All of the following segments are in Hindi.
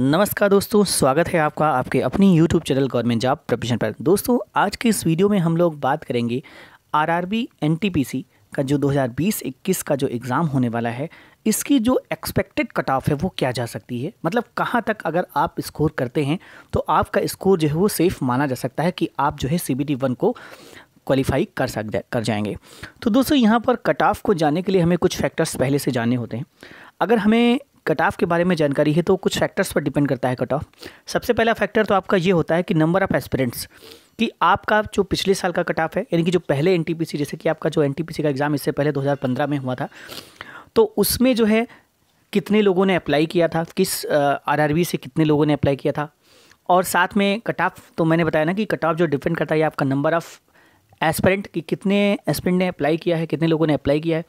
नमस्कार दोस्तों, स्वागत है आपका आपके अपनी YouTube channel government job preparation पर। दोस्तों, आज के इस वीडियो में हम लोग बात करेंगे आरआरबी एनटीपीसी का जो 2020-21 का जो एग्ज़ाम होने वाला है, इसकी जो एक्सपेक्टेड कट ऑफ है वो क्या जा सकती है। मतलब कहाँ तक अगर आप स्कोर करते हैं तो आपका स्कोर जो है वो सेफ़ माना जा सकता है कि आप जो है CBT 1 को क्वालिफाई कर जाएंगे। तो दोस्तों, यहाँ पर कट ऑफ को जानने के लिए हमें कुछ फैक्टर्स पहले से जानने होते हैं। अगर हमें कट ऑफ के बारे में जानकारी है तो कुछ फैक्टर्स पर डिपेंड करता है कट ऑफ। सबसे पहला फैक्टर तो आपका ये होता है कि नंबर ऑफ़ एस्पिरेंट्स, कि आपका जो पिछले साल का कट ऑफ है, यानी कि जो पहले एनटीपीसी, जैसे कि आपका जो एनटीपीसी का एग्ज़ाम इससे पहले 2015 में हुआ था, तो उसमें जो है कितने लोगों ने अप्लाई किया था, किस आरआरबी से कितने लोगों ने अप्लाई किया था। और साथ में कट ऑफ, तो मैंने बताया ना कि कट ऑफ जो डिपेंड करता है आपका नंबर ऑफ़ एस्पिरेंट, कि कितने एस्पिरेंट ने अप्लाई किया है, कितने लोगों ने अप्लाई किया है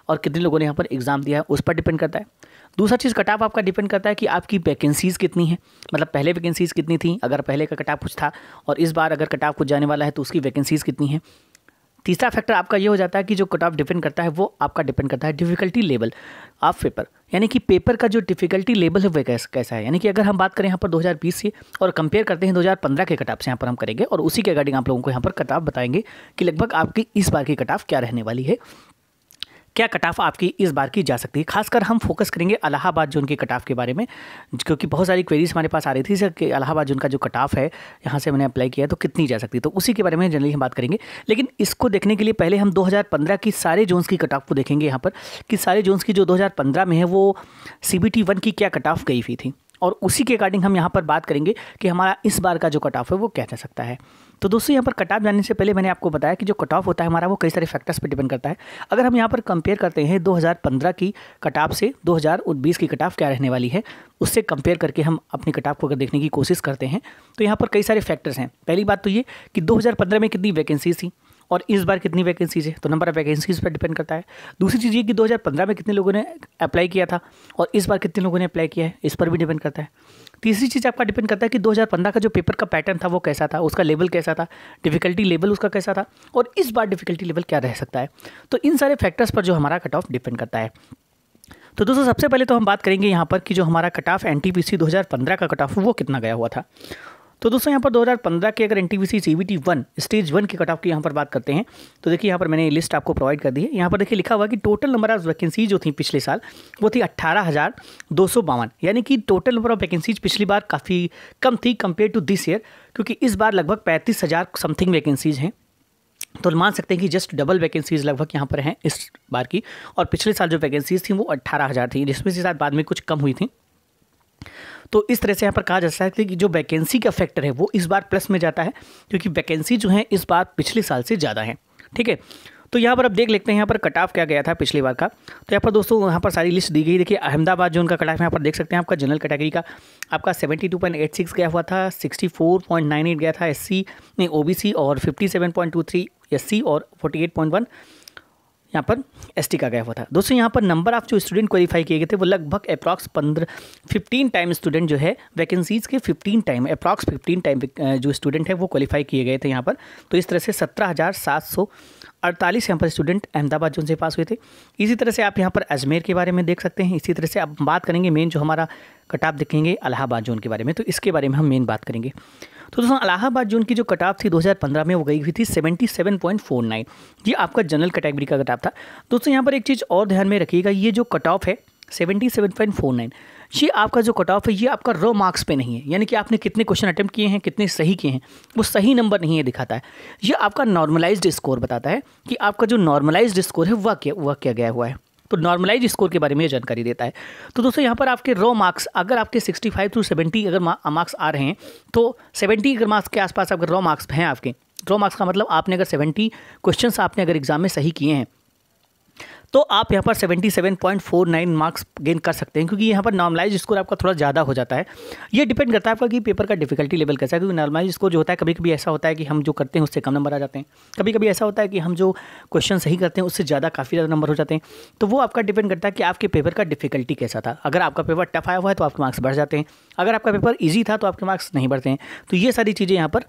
और कितने लोगों ने यहाँ पर एग्ज़ाम दिया है, उस पर डिपेंड करता है। दूसरा चीज़ कट ऑफ आपका डिपेंड करता है कि आपकी वैकेंसीज़ कितनी है, मतलब पहले वैकेंसीज़ कितनी थी, अगर पहले का कट ऑफ कुछ था और इस बार अगर कट ऑफ कुछ जाने वाला है तो उसकी वैकेंसीज़ कितनी है। तीसरा फैक्टर आपका ये हो जाता है कि जो कट ऑफ डिपेंड करता है वो आपका डिपेंड करता है डिफ़िकल्टी लेवल ऑफ पेपर, यानी कि पेपर का जो डिफ़िकल्टी लेवल है वो कैसा है। यानी कि अगर हम बात करें यहाँ पर 2020 से और कंपेयर करते हैं 2015 के कट ऑफ से, यहाँ पर हम करेंगे और उसी के अकॉर्डिंग आप लोगों को यहाँ पर कट ऑफ बताएंगे कि लगभग आपकी इस बार की कट ऑफ क्या रहने वाली है, क्या कट ऑफ आपकी इस बार की जा सकती है। खासकर हम फोकस करेंगे इलाहाबाद जोन के कट ऑफ के बारे में, क्योंकि बहुत सारी क्वेरीज हमारे पास आ रही थी सर कि इलाहाबाद जोन का जो कट ऑफ है यहाँ से मैंने अप्लाई किया है तो कितनी जा सकती है, तो उसी के बारे में जनरली हम बात करेंगे। लेकिन इसको देखने के लिए पहले हम 2015 की सारे जोन्स की कट ऑफ को देखेंगे यहाँ पर, कि सारे जोन्स की जो 2015 में है वो CBT 1 की क्या कट ऑफ गई हुई थी, और उसी के अकॉर्डिंग हम यहाँ पर बात करेंगे कि हमारा इस बार का जो कट ऑफ है वो क्या जा सकता है। तो दोस्तों, यहाँ पर कट ऑफ जानने से पहले मैंने आपको बताया कि जो कट ऑफ होता है हमारा वो कई सारे फैक्टर्स पर डिपेंड करता है। अगर हम यहाँ पर कंपेयर करते हैं 2015 की कट ऑफ से 2020 की कट ऑफ क्या रहने वाली है, उससे कंपेयर करके हम अपनी कट ऑफ को अगर देखने की कोशिश करते हैं तो यहाँ पर कई सारे फैक्टर्स हैं। पहली बात तो ये कि 2015 में कितनी वैकेंसीज थी और इस बार कितनी वैकेंसीज है, तो नंबर ऑफ वैकेंसीज पर डिपेंड करता है। दूसरी चीज़ ये कि 2015 में कितने लोगों ने अप्लाई किया था और इस बार कितने लोगों ने अप्लाई किया है, इस पर भी डिपेंड करता है। तीसरी चीज़ आपका डिपेंड करता है कि 2015 का जो पेपर का पैटर्न था वो कैसा था, उसका लेवल कैसा था, डिफ़िकल्टी लेवल उसका कैसा था, और इस बार डिफ़िकल्टी लेवल क्या रह सकता है। तो इन सारे फैक्टर्स पर जो हमारा कट ऑफ डिपेंड करता है। तो दोस्तों, सबसे पहले तो हम बात करेंगे यहाँ पर कि जो हमारा कट ऑफ एनटीपीसी 2015 का कट ऑफ वो कितना गया हुआ था। तो दोस्तों, यहाँ पर 2015 के अगर एनटीपीसी CBT 1 स्टेज 1 के कट ऑफ की यहाँ पर बात करते हैं तो देखिए यहाँ पर मैंने लिस्ट आपको प्रोवाइड कर दी है। यहाँ पर देखिए लिखा हुआ कि टोटल नंबर ऑफ वैकेंसीज जो थी पिछले साल वो थी 18,252, यानी कि टोटल नंबर ऑफ वैकेंसीज पिछली बार काफ़ी कम थी कंपेयर टू दिस ईयर, क्योंकि इस बार लगभग 35,000 समथिंग वैकेंसीज हैं। तो मान सकते हैं कि जस्ट डबल वैकेंसीज लगभग यहाँ पर हैं इस बार की, और पिछले साल जो वैकेंसीज थी वो 18,000 थी, जिसमें से शायद बाद में कुछ कम हुई थी। तो इस तरह से यहाँ पर कहा जा सकता है कि जो वैकेंसी का फैक्टर है वो इस बार प्लस में जाता है, क्योंकि वैकेंसी जो है इस बार पिछले साल से ज़्यादा है। ठीक है, तो यहाँ पर अब देख लेते हैं यहाँ पर कट ऑफ क्या गया था पिछली बार का। तो यहाँ पर दोस्तों यहाँ पर सारी लिस्ट दी गई। देखिए अहमदाबाद जोन का कट ऑफ यहाँ पर देख सकते हैं, आपका जनरल कैटेगरी का आपका 72.86 गया हुआ था, 64.98 गया था SC नहीं OBC, और 57.23 SC और 48.1 यहाँ पर ST का गया हुआ था। दोस्तों, यहाँ पर नंबर ऑफ जो स्टूडेंट क्वालिफाई किए गए थे वो लगभग अप्रॉक्स 15 टाइम स्टूडेंट जो है वैकेंसीज़ के 15 टाइम जो स्टूडेंट है वो क्वालिफाई किए गए थे यहाँ पर। तो इस तरह से 17,748 यहाँ पर स्टूडेंट अहमदाबाद जोन से पास हुए थे। इसी तरह से आप यहाँ पर अजमेर के बारे में देख सकते हैं। इसी तरह से आप बात करेंगे मेन जो हमारा कट ऑफ देखेंगे इलाहाबाद जोन के बारे में, तो इसके बारे में हम मेन बात करेंगे। तो दोस्तों, इलाहाबाद जोन की जो कट ऑफ थी 2015 में वो गई हुई थी 77.49, ये आपका जनरल कैटेगरी का कट ऑफ था। दोस्तों, यहाँ पर एक चीज़ और ध्यान में रखिएगा, ये जो कट ऑफ है 77.49, ये आपका जो कट ऑफ है ये आपका रॉ मार्क्स पे नहीं है, यानी कि आपने कितने क्वेश्चन अटेम्प्ट किए हैं, कितने सही किए हैं, वो सही नंबर नहीं है दिखाता है। ये आपका नॉर्मलाइज्ड स्कोर बताता है कि आपका जो नॉर्मलाइज्ड स्कोर है वह क्या गया हुआ है। तो नॉर्मलाइज स्कोर के बारे में ये जानकारी देता है। तो दोस्तों, यहाँ पर आपके रॉ मार्क्स अगर आपके 65 to 70 अगर मार्क्स आ रहे हैं, तो 70 अगर मार्क्स के आसपास अगर रॉ मार्क्स हैं आपके, रॉ मार्क्स का मतलब आपने अगर 70 क्वेश्चंस आपने अगर एग्जाम में सही किए हैं तो आप यहाँ पर 77.49 मार्क्स गेन कर सकते हैं, क्योंकि यहाँ पर नॉर्मलाइज स्कोर आपका थोड़ा ज़्यादा हो जाता है। ये डिपेंड करता है आपका कि पेपर का डिफिकल्टी लेवल कैसा है, क्योंकि नॉर्मलाइज स्कोर जो होता है कभी कभी ऐसा होता है कि हम जो करते हैं उससे कम नंबर आ जाते हैं, कभी कभी ऐसा होता है कि हम जो क्वेश्चन सही करते हैं उससे ज़्यादा काफ़ी ज़्यादा नंबर हो जाते हैं। तो वो आपका डिपेंड करता है कि आपके पेपर का डिफिकल्टी कैसा था। अगर आपका पेपर टफ आया हुआ है तो आपके मार्क्स बढ़ जाते हैं, अगर आपका पेपर ईजी था तो आपके मार्क्स नहीं बढ़ते हैं। तो ये सारी चीज़ें यहाँ पर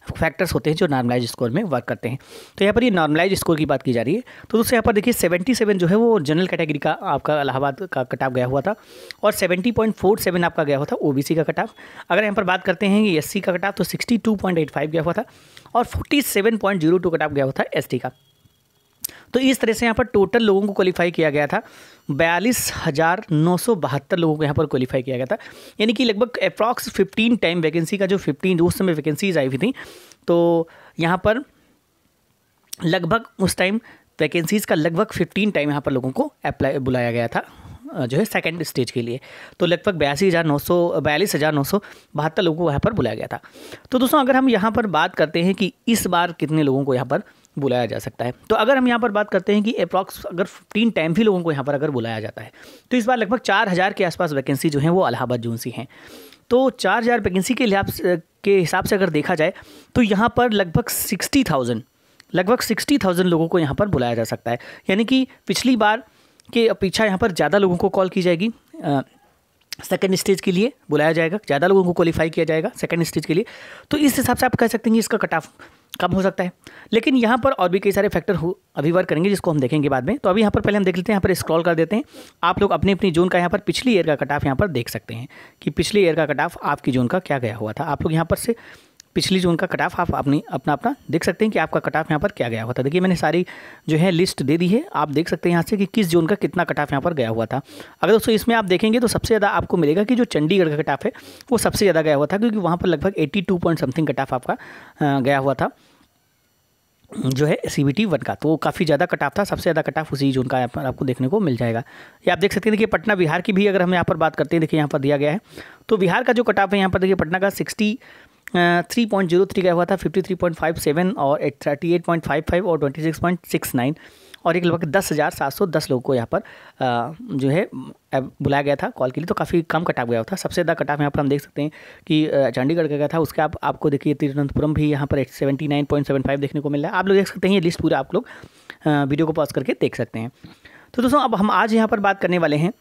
फैक्टर्स होते हैं जो नॉर्मलाइज स्कोर में वर्क करते हैं। तो यहाँ पर ये नॉर्मलाइज स्कोर की बात की जा रही है। तो दोस्तों यहाँ पर देखिए 77 जो है वो जनरल कैटेगरी का आपका इलाहाबाद का कट ऑफ गया हुआ था और 70.47 आपका गया हुआ था ओबीसी का कट ऑफ। अगर यहाँ पर बात करते हैं कि एससी का कट ऑफ तो 62.85 गया हुआ था और 47.02 कट ऑफ गया हुआ था एसटी का। तो इस तरह से यहाँ पर टोटल लोगों को क्वालिफाई किया गया था, 42,972 लोगों को यहाँ पर क्वालिफाई किया गया था, यानी कि लगभग अप्रॉक्स 15 टाइम वैकेंसी का जो 15 उस समय वैकेंसीज आई हुई थी। तो यहाँ पर लगभग उस टाइम वैकेंसीज़ का लगभग 15 टाइम यहाँ पर लोगों को अप्लाई बुलाया गया था जो है सेकंड स्टेज के लिए। तो लगभग 42,972 लोगों को यहाँ पर बुलाया गया था। तो दोस्तों अगर हम यहाँ पर बात करते हैं कि इस बार कितने लोगों को यहाँ पर बुलाया जा सकता है, तो अगर हम यहाँ पर बात करते हैं कि अप्रॉक्स अगर 15 टाइम भी लोगों को यहाँ पर अगर बुलाया जाता है तो इस बार लगभग 4,000 के आसपास वैकेंसी जो है वो इलाहाबाद जोन से हैं। तो 4,000 वैकेंसी के हिसाब से अगर देखा जाए तो यहाँ पर लगभग 60,000 लोगों को यहाँ पर बुलाया जा सकता है, यानी कि पिछली बार के अपेक्षा यहाँ पर ज़्यादा लोगों को कॉल की जाएगी, सेकंड स्टेज के लिए बुलाया जाएगा, ज़्यादा लोगों को क्वालिफाई किया जाएगा सेकंड स्टेज के लिए। तो इस हिसाब से आप कह सकते हैं कि इसका कट ऑफ कम हो सकता है। लेकिन यहाँ पर और भी कई सारे फैक्टर अभी वर्क करेंगे जिसको हम देखेंगे बाद में। तो अभी यहाँ पर पहले हम देख लेते हैं, यहाँ पर स्क्रॉल कर देते हैं। आप लोग अपनी अपनी जोन का यहाँ पर पिछली ईयर का कट ऑफ यहाँ पर देख सकते हैं कि पिछली ईयर का कट ऑफ आपकी जोन का क्या गया हुआ था। आप लोग यहाँ पर से पिछली जोन का कट ऑफ आप अपना देख सकते हैं कि आपका कट ऑफ यहाँ पर क्या गया हुआ था। देखिए मैंने सारी जो है लिस्ट दे दी है, आप देख सकते हैं यहाँ से कि किस जोन का कितना कट ऑफ यहाँ पर गया हुआ था। अगर दोस्तों इसमें आप देखेंगे तो सबसे ज़्यादा आपको मिलेगा कि जो चंडीगढ़ का कट ऑफ है वो सबसे ज़्यादा गया हुआ था, क्योंकि वहाँ पर लगभग 82 पॉइंट समथिंग कट ऑफ आपका गया हुआ था जो है CBT 1 का। तो काफ़ी ज़्यादा कट ऑफ था, सबसे ज़्यादा कट ऑफ उसी जोन का आपको देखने को मिल जाएगा। ये आप देख सकते हैं। देखिए पटना बिहार की भी अगर हम यहाँ पर बात करते हैं, देखिए यहाँ पर दिया गया है। तो बिहार का जो कट ऑफ है यहाँ पर देखिए पटना का 63.03 गया हुआ था, 53.57 और 38.55 और 26.69 और एक लगभग 10,710 लोगों को यहाँ पर जो है बुलाया गया था कॉल के लिए। तो काफ़ी कम कट ऑफ गया था। सबसे ज़्यादा कट ऑफ यहाँ पर हम देख सकते हैं कि चंडीगढ़ का गया था, उसके आपको देखिए तिरुवनंतपुरम भी यहाँ पर 79.75 देखने को मिल रहा है। आप लोग देख सकते हैं, ये लिस्ट पूरा आप लोग वीडियो को पॉज करके देख सकते हैं। तो दोस्तों अब हम आज यहाँ पर बात करने वाले हैं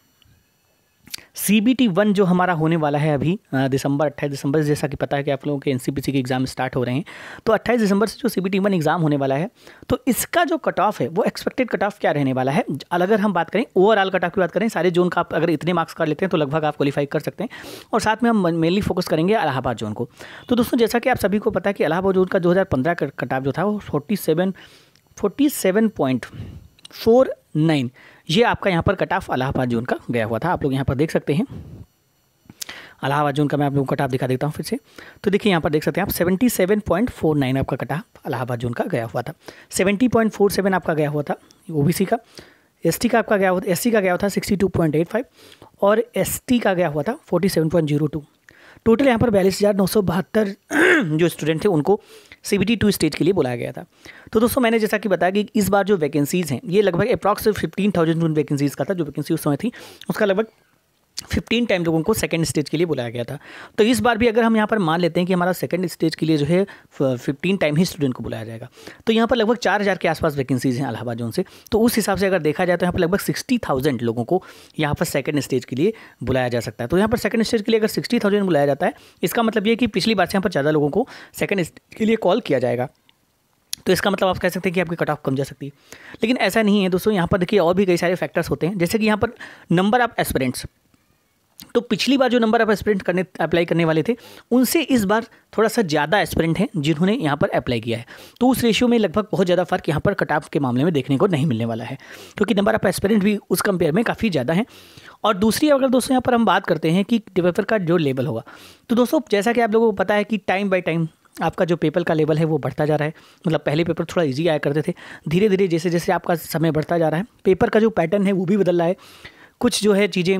CBT 1 जो हमारा होने वाला है अभी 28 दिसंबर, जैसा कि पता है कि आप लोगों के NCPC के एग्ज़ाम स्टार्ट हो रहे हैं। तो 28 दिसंबर से जो CBT 1 एग्ज़ाम होने वाला है, तो इसका जो कट ऑफ है वो एक्सपेक्टेड कट ऑफ क्या रहने वाला है। अगर हम बात करें ओवरऑल कट ऑफ की बात करें, सारे जोन का आप अगर इतने मार्क्स कर लेते हैं तो लगभग आप क्वालिफाई कर सकते हैं। और साथ में हम मेनली फोकस करेंगे इलाहाबाद जोन को। तो दोस्तों जैसा कि आप सभी को पता है कि इलाहाबाद जोन का 2015 का कट ऑफ जो था वो 47.49 ये आपका यहाँ पर कट ऑफ इलाहाबाद जोन का गया हुआ था। आप लोग यहाँ पर देख सकते हैं इलाहाबाद जोन का, मैं आप लोगों को कट ऑफ दिखा देता हूँ फिर से। तो देखिए यहाँ पर देख सकते हैं आप 77.49 आपका कट ऑफ इलाहाबाद जोन का गया हुआ था। 70.47 आपका गया हुआ था ओबीसी का। एसटी का आपका गया हुआ था, SC का गया हुआ था 62.85 और ST का गया हुआ था 47.02। टोटल यहाँ पर 42,972 जो स्टूडेंट थे उनको CBT 2 स्टेज के लिए बुलाया गया था। तो दोस्तों मैंने जैसा कि बताया कि इस बार जो वैकेंसीज़ हैं ये लगभग अप्रॉक्स 15,000 वैकेंसीज़ का था। जो वैकेंसी उस समय थी उसका लगभग 15 टाइम लोगों को सेकंड स्टेज के लिए बुलाया गया था। तो इस बार भी अगर हम यहाँ पर मान लेते हैं कि हमारा सेकंड स्टेज के लिए जो है 15 टाइम ही स्टूडेंट को बुलाया जाएगा, तो यहाँ पर लगभग 4,000 के आसपास वैकेंसीज़ हैं इलाहाबाद जोन से। तो उस हिसाब से अगर देखा जाए तो यहाँ पर लगभग 60,000 लोगों को यहाँ पर सेकंड स्टेज के लिए बुलाया जा सकता है। तो यहाँ पर सेकंड स्टेज के लिए अगर 60,000 बुलाया जाता है, इसका मतलब ये कि पिछली बार से यहाँ पर ज़्यादा लोगों को सेकंड स्टेज के लिए कॉल किया जाएगा। तो इसका मतलब आप कह सकते हैं कि आपकी कट ऑफ कम जा सकती है। लेकिन ऐसा नहीं है दोस्तों, यहाँ पर देखिए और भी कई सारे फैक्टर्स होते हैं, जैसे कि यहाँ पर नंबर ऑफ एस्पिरेंट्स। तो पिछली बार जो नंबर ऑफ एस्पिरेंट अप्लाई करने वाले थे उनसे इस बार थोड़ा सा ज़्यादा एस्पिरेंट हैं जिन्होंने यहाँ पर अप्लाई किया है। तो उस रेशियो में लगभग बहुत ज़्यादा फर्क यहाँ पर कट ऑफ के मामले में देखने को नहीं मिलने वाला है, क्योंकि नंबर ऑफ एस्पिरेंट भी उस कंपेयर में काफ़ी ज़्यादा है। और दूसरी अगर दोस्तों यहाँ पर हम बात करते हैं कि पेपर का जो लेवल होगा, तो दोस्तों जैसा कि आप लोगों को पता है कि टाइम बाय टाइम आपका जो पेपर का लेवल है वो बढ़ता जा रहा है। मतलब पहले पेपर थोड़ा इजी आया करते थे, धीरे धीरे जैसे जैसे आपका समय बढ़ता जा रहा है पेपर का जो पैटर्न है वो भी बदल रहा है। कुछ जो है चीज़ें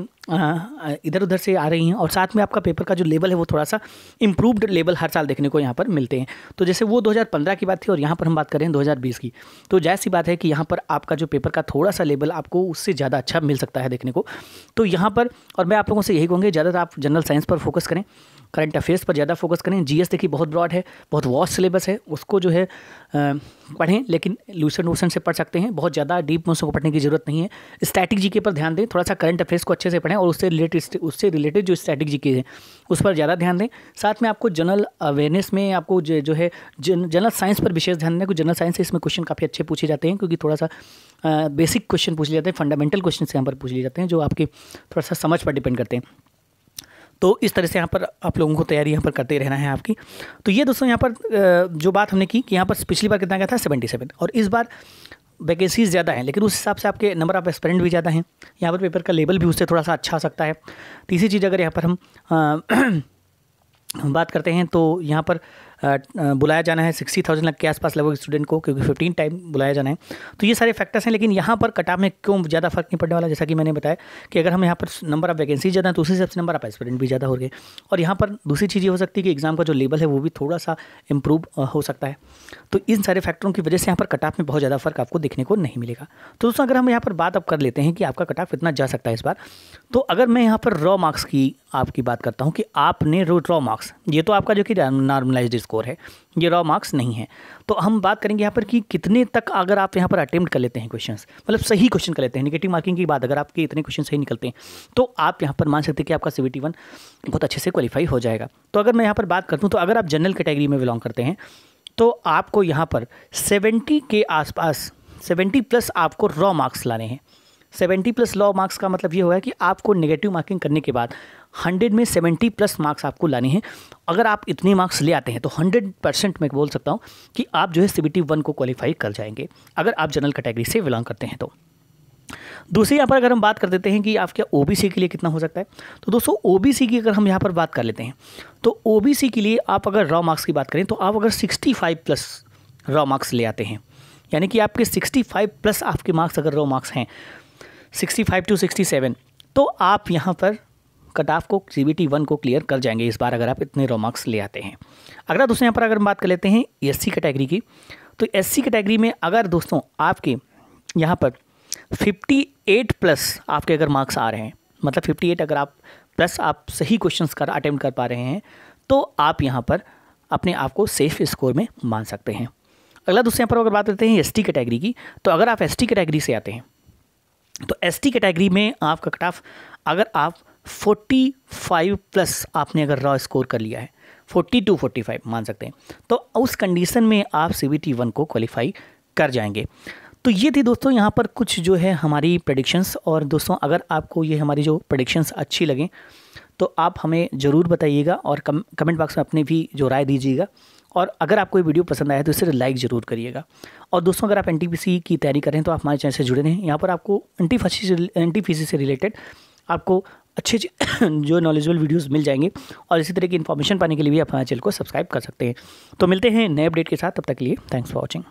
इधर उधर से आ रही हैं और साथ में आपका पेपर का जो लेवल है वो थोड़ा सा इम्प्रूव्ड लेवल हर साल देखने को यहाँ पर मिलते हैं। तो जैसे वो 2015 की बात थी और यहाँ पर हम बात करें 2020 की, तो जाहिर सी बात है कि यहाँ पर आपका जो पेपर का थोड़ा सा लेवल आपको उससे ज़्यादा अच्छा मिल सकता है देखने को। तो यहाँ पर और मैं आप लोगों से यही कहूँगी ज़्यादातर आप जनरल साइंस पर फोकस करें करंट अफेयर्स पर ज़्यादा फोकस करें। जीएस देखिए बहुत ब्रॉड है, बहुत वास्ट सिलेबस है, उसको जो है पढ़ें, लेकिन लूसेंट वूसेंट से पढ़ सकते हैं, बहुत ज़्यादा डीप में उसको पढ़ने की ज़रूरत नहीं है। स्टैटिक जीके पर ध्यान दें, थोड़ा सा करंट अफेयर्स को अच्छे से पढ़ें और उससे रिलेटेड जो स्टैटिक जीके है उस पर ज़्यादा ध्यान दें। साथ में आपको जनरल अवेयरनेस में आपको जो है जनरल साइंस पर विशेष ध्यान दें, क्योंकि जनरल साइंस से इसमें क्वेश्चन काफ़ी अच्छे पूछे जाते हैं, क्योंकि थोड़ा सा बेसिक क्वेश्चन पूछ लिए जाते हैं, फंडामेंटल क्वेश्चन यहाँ पर पूछ लिए जाते हैं, जो आपके थोड़ा सा समझ पर डिपेंड करते हैं। तो इस तरह से यहाँ पर आप लोगों को तैयारी यहाँ पर करते रहना है आपकी। तो ये दोस्तों यहाँ पर जो बात हमने की कि यहाँ पर पिछली बार कितना गया था 77, और इस बार वैकेंसीज ज़्यादा हैं, लेकिन उस हिसाब से आपके नंबर ऑफ एस्पिरेंट भी ज़्यादा हैं। यहाँ पर पेपर का लेवल भी उससे थोड़ा सा अच्छा आ सकता है। तीसरी चीज़ अगर यहाँ पर हम बात करते हैं तो यहाँ पर बुलाया जाना है 60,000 लाख के आसपास लगभग स्टूडेंट को, क्योंकि 15 टाइम बुलाया जाना है। तो ये सारे फैक्टर्स हैं, लेकिन यहाँ पर कट ऑफ में क्यों ज़्यादा फर्क नहीं पड़ने वाला, जैसा कि मैंने बताया कि अगर हम यहाँ पर नंबर ऑफ वैकेंसी ज़्यादा है तो उसी हिसाब से नंबर ऑफ एस्पिरेंट भी ज़्यादा हो गए। और यहाँ पर दूसरी चीज़ ये हो सकती है कि एग्जाम का जो लेवल है वो भी थोड़ा सा इम्प्रूव हो सकता है। तो इन सारे फैक्टरों की वजह से यहाँ पर कट ऑफ में बहुत ज़्यादा फर्क आपको देखने को नहीं मिलेगा। तो दोस्तों अगर हम यहाँ पर बात अब कर लेते हैं कि आपका कट ऑफ कितना जा सकता है इस बार, तो अगर मैं यहाँ पर रॉ मार्क्स की आपकी बात करता हूँ कि आपने रॉ मार्क्स, ये तो आपका जो कि नॉर्मलाइज्ड स्कोर है, ये रॉ मार्क्स नहीं है। तो हम बात करेंगे यहाँ पर कि कितने तक अगर आप यहाँ पर अटेम्प्ट कर लेते हैं क्वेश्चंस, मतलब सही क्वेश्चन कर लेते हैं, नेगेटिव मार्किंग की बात, अगर आपके इतने क्वेश्चन सही निकलते हैं तो आप यहाँ पर मान सकते हैं कि आपका CBT 1 बहुत अच्छे से क्वालिफाई हो जाएगा। तो अगर मैं यहाँ पर बात करता हूँ तो अगर आप जनरल कैटेगरी में बिलोंग करते हैं तो आपको यहाँ पर 70 के आसपास 70+ आपको रॉ मार्क्स लाने हैं। 70+ रॉ मार्क्स का मतलब ये होगा कि आपको नेगेटिव मार्किंग करने के बाद 100 में 70+ मार्क्स आपको लाने हैं। अगर आप इतने मार्क्स ले आते हैं तो 100% मैं बोल सकता हूँ कि आप जो है CBT 1 को क्वालिफाई कर जाएंगे, अगर आप जनरल कैटेगरी से बिलोंग करते हैं तो। दूसरी यहाँ पर अगर हम बात कर देते हैं कि आपके OBC के लिए कितना हो सकता है, तो दोस्तों OBC की अगर हम यहाँ पर बात कर लेते हैं तो OBC के लिए आप अगर रॉ मार्क्स की बात करें तो आप अगर 65+ रॉ मार्क्स ले आते हैं, यानी कि आपके 65+ आपके मार्क्स अगर रॉ मार्क्स हैं 65 to 67, तो आप यहाँ पर कट ऑफ को CBT 1 को क्लियर कर जाएंगे इस बार, अगर आप इतने रॉ मार्क्स ले आते हैं। अगर दोस्तों यहाँ पर अगर हम बात कर लेते हैं SC कैटेगरी की, तो SC कैटेगरी में अगर दोस्तों आपके यहाँ पर 58+ आपके अगर मार्क्स आ रहे हैं, मतलब 58 अगर आप प्लस आप सही क्वेश्चंस कर अटेम्प्ट कर पा रहे हैं, तो आप यहाँ पर अपने आप को सेफ स्कोर में मान सकते हैं। अगला दोस्तों यहाँ पर अगर बात करते हैं ST कैटेगरी की, तो अगर आप ST कैटेगरी से आते हैं तो ST कैटेगरी में आपका कट ऑफ अगर आप 45+ आपने अगर रॉ स्कोर कर लिया है, 40 to 45 मान सकते हैं, तो उस कंडीशन में आप CBT 1 को क्वालिफाई कर जाएंगे। तो ये थी दोस्तों यहाँ पर कुछ जो है हमारी प्रेडिक्शंस। और दोस्तों अगर आपको ये हमारी जो प्रेडिक्शंस अच्छी लगें तो आप हमें ज़रूर बताइएगा और कमेंट बॉक्स में अपनी भी जो राय दीजिएगा। और अगर आपको ये वीडियो पसंद आया तो इसे लाइक ज़रूर करिएगा। और दोस्तों अगर आप NTPC की तैयारी करें तो आप हमारे चैनल से जुड़े रहें। यहाँ पर आपको NTPC से रिलेटेड आपको अच्छे जो नॉलेजेबल वीडियोस मिल जाएंगे, और इसी तरह की इन्फॉर्मेशन पाने के लिए भी आप हमारे चैनल को सब्सक्राइब कर सकते हैं। तो मिलते हैं नए अपडेट के साथ, तब तक के लिए थैंक्स फॉर वॉचिंग।